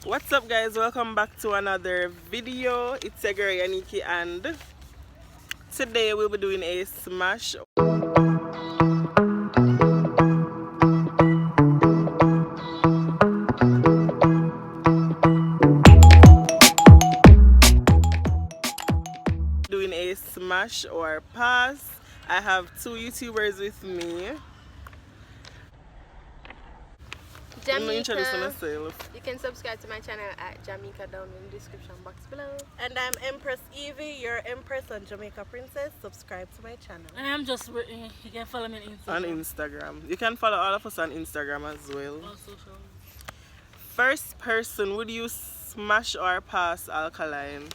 What's up, guys? Welcome back to another video. It's your girl Yaniki, and today we'll be doing a smash. Doing a smash or pass. I have two YouTubers with me. Jahmyeika. You can subscribe to my channel at Jahmyeika down in the description box below. And I'm Empress Evie, your Empress and Jamaica Princess. Subscribe to my channel. I'm just Brittany. You can follow me on Instagram. On Instagram. You can follow all of us on Instagram as well. All social. First person, would you smash or pass alkaline?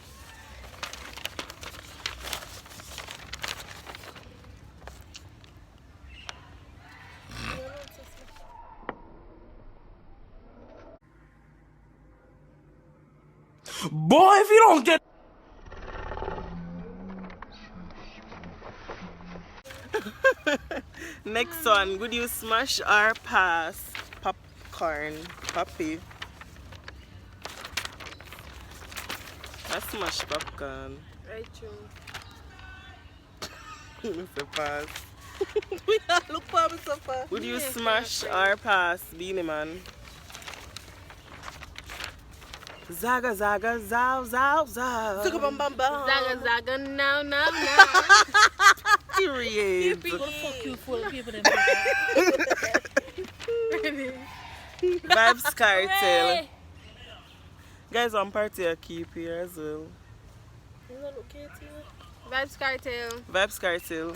Boy, if you don't get Next one, would you smash or pass popcorn? Poppy. I smash popcorn. Right, true. Mr. Pass. We don't look for me so far. Would you smash or pass, Beanie Man? Zaga zaga zaw zaw zaw. Zuga bam bam bam. Zaga zaga now. Period. What the fuck you full of people them? Vibes Cartel. Guys, I'm party I keep here as well. You don't look at you. Vibes Cartel. Vibes Cartel.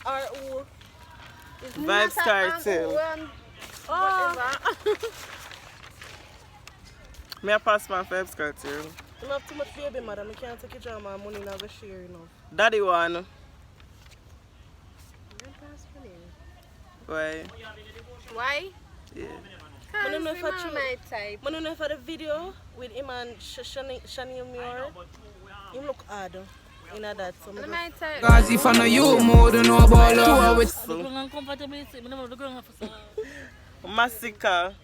R.O. Vibes Cartel. Oh. May I pass my Vibes Cartel? You have too much baby, madam. I can't take your my money now. Go share, you know. Daddy one. Why? Why? Yeah. I don't know if I Cause my type. don't know if I the video with him and Shani Muir. He look odd in that. So My type. Cause if I know you more than know about love with The girl uncomfortable. I never the girl have to Massacre.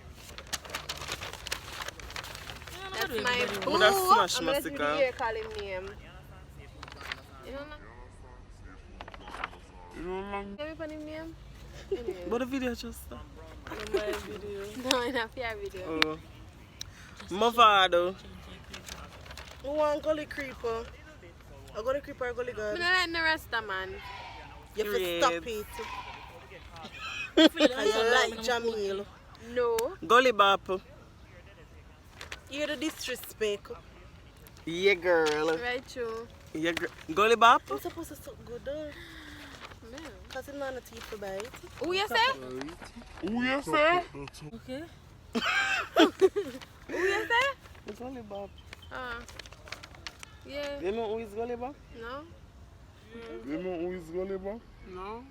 That's my boo. Would have smashed I'm gonna Massacre. hear calling name. You don't know? Can we put him name? Anyway. But the video just my video. No, enough your video. oh. Movado. Who want gully creeper? A gully creeper, a gully I girl. don't like the Rasta man. You have to Period. stop it. And you like Jamil. No. Gully Bap. You're the disrespect. Yeah, girl. Right, true. Yeah, Gully Bap. I'm supposed to suck good though. No. Because it's not a teeth to bite. Who you say? Who you say? Okay. Who you say? It's Gully Bap. Yeah. You know who is Gully Bap? No. You know who is Gully Bap? No.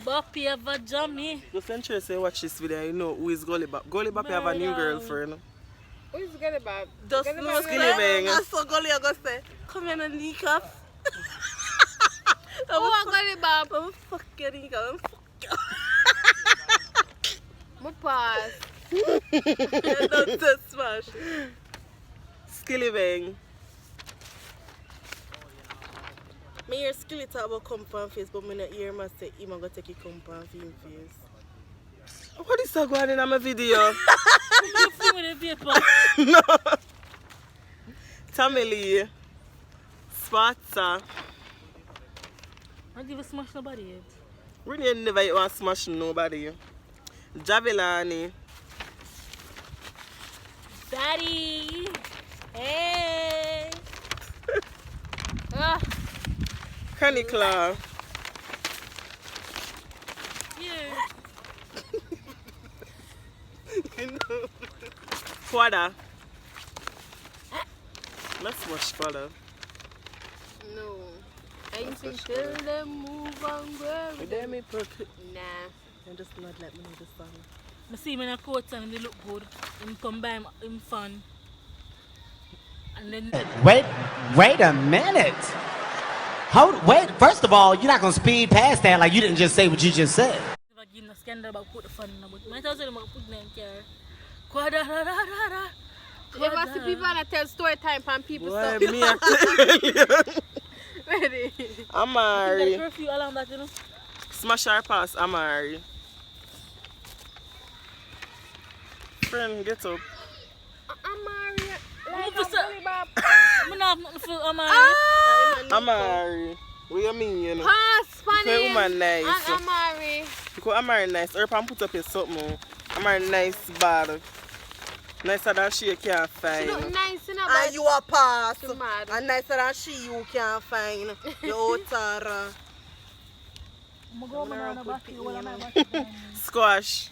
Boppy have a jammy. Just ensure say watch this video, you know who is Gully Bap. Gully Bap have a new girlfriend. Who is Gully Bob? Just Gully no Bob Skinny is- bang. I saw Gully, I go say, come here and leak up. Who are Gully Bob? I'm fucking leak up. My pass. Don't just smash. Skilly Bang. Me hear Skilly talk about compound face, but me not hear him say him going to take a compound face. What is that going on in my video? You feel with the paper. No. Tamili. Sparta. I give a smash nobody yet. Really never want to smash nobody. Javelani. Daddy. Hey. Canny Claw. Yeah. Quada. Let's smash Quada. No. I think tell them move on, girl. Damn it, Nah. And just not let me know the song. I see him in a coat and they look good. Him come by him fun. And then Wait a minute. Wait, first of all, you're not gonna speed past that like you didn't just say what you just said. never give no can never put the fun in the book. Might as well put them in care. Quadra. You ever see people that tell story time and people Boy, stop? me I tell you. Ready? Amari. Curfew along that, you know. Smash our pass, Amari. Friend, get up. Amari. Like a volleyball. I don't have nothing for Amari. Amari. What you mean, you know? Pass, funny. Because woman nice. And Amari. Because Amari nice. Her pan put up your something. Amari nice bad. Nicer than she can't find. She look nice in a And bed. you a pass. She mad. And nicer than she you can't find. You out Tara. I'm going to go back to you. Squash.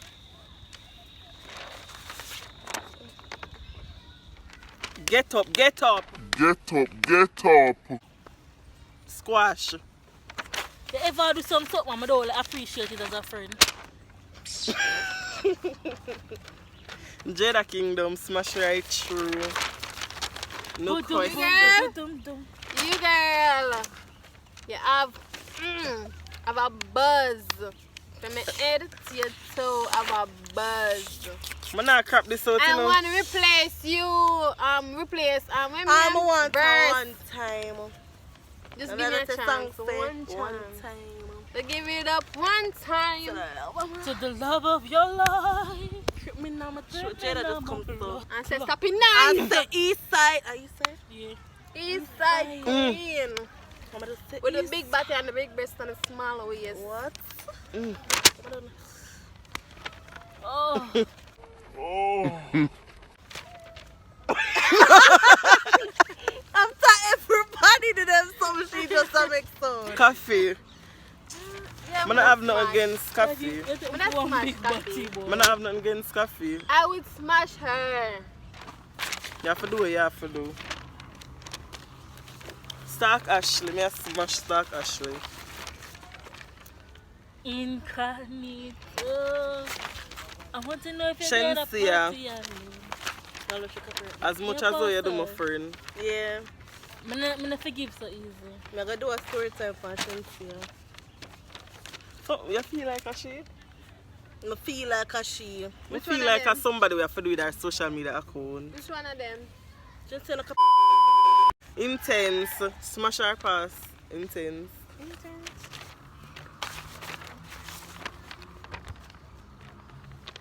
Get up, get up. Get up. Squash. They ever do something, I don't appreciate it as a friend. Jada Kingdom smash right through. No question. You girl. You have a buzz. From my head to your toe, have a buzz. I'm not crap this out, you I know. want to replace you. Replace I'm one burst. time. Just And give me then a it's a chance. song say, One one chance. time. So give it up one time. To the love of your life. Me now my throat. Jada just come through. And say stop it And now. the east side. Are you say? Yeah. East side queen. I'm gonna say With the east. big body and the big breast and the small waist. What? Oh. After everybody did them some she just a make sound. Coffee. Yeah, I don't have nothing against coffee. that's One smash big coffee. body, boy. I don't have nothing against coffee. I would smash her. You have to do what you have to do. Stark Ashley. Me I smash Stark Ashley. Incognito. I want to know if you're Shensia. at a party. As much as you do, my friend. Yeah. I don't forgive so easy. I'm gonna do a story time for Shensia. So, you feel like a she? I feel like a she. I Which feel one of like a them? somebody we have to do with our social media account. Which one of them? Just say like a Intense. Smash our pass. Intense.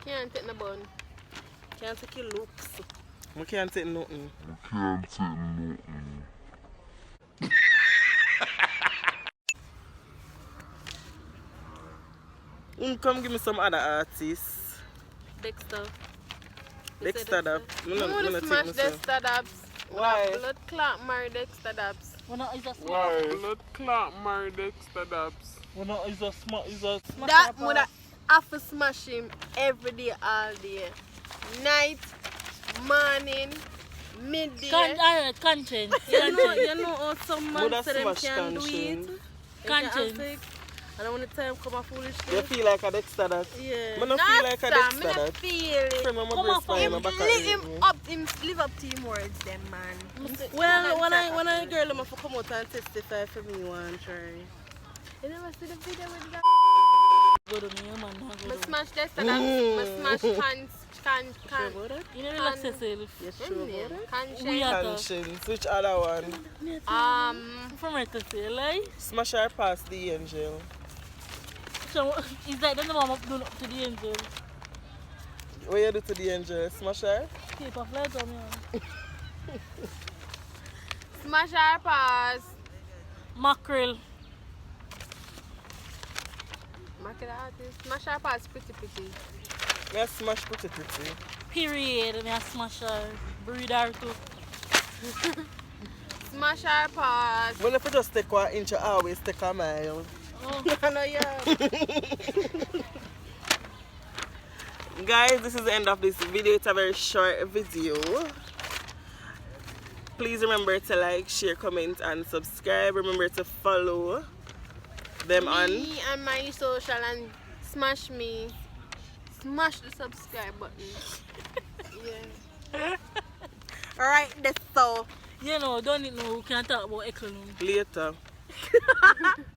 Can't take the bun. can't take your looks. I can't take nothing. Come give me some other artists. Dexter. Dexter Dab. You want to smash Dexter Dabs. Why? Blood clot marry Dexter Dabs. When I is a smart. Why? Blood clot marry Dexter Dabs. When I is a smart. Is a smart. That would have to smash him every day, all day. Night, morning, midday. Conscience. You know how some man Woulda say them smash can do it. conscience. They can Conscience. have sex, and when the time come a foolish You thing. feel like a Dexter Dab? Yeah. I don't feel like a Nah, Dexter me not Dab. feel it. Friend, I'm a Come breast on, man, I'm back at Him live up to him words, them man. Well, when I girl them have to come out and testify for me one try. You never see the video with that? Go to me, man. Go Me to me. smash Dexter Dabs. Me smash can. Sure about that? You know, relax yourself. Yes, sure about that? We Conscience. are Conscience. Which other one? from right to say, like. Smash our pass the angel. So, is that the mom up up to the angel? What you do to the angel? Smash her? Keep a flight on me. Smash our pass. Mackerel. Market artist. Smash our pass pretty. Me I smash pretty. Period. Me a smash her. Breed her too. Smash our pass. Well, if you just take 1 inch, you always take a mile. I know, yeah. Guys, this is the end of this video. It's a very short video. Please remember to like, share, comment and subscribe. Remember to follow them on. Me and my social and smash me. Smash the subscribe button. Yeah. Alright, that's so. You know, don't need no, we can talk about Eklund. Later.